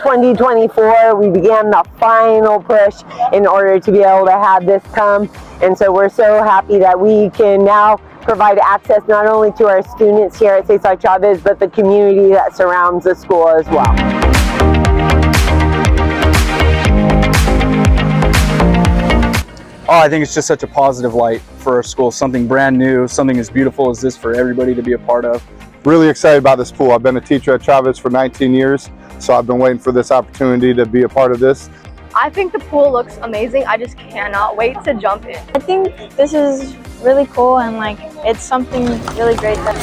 2024, we began the final push in order to be able to have this come. And so we're so happy that we can now provide access not only to our students here at Cesar Chavez, but the community that surrounds the school as well. Oh, I think it's just such a positive light for our school, something brand new, something as beautiful as this for everybody to be a part of. Really excited about this pool. I've been a teacher at Chavez for 19 years, so I've been waiting for this opportunity to be a part of this. I think the pool looks amazing. I just cannot wait to jump in. I think this is really cool and like it's something really great that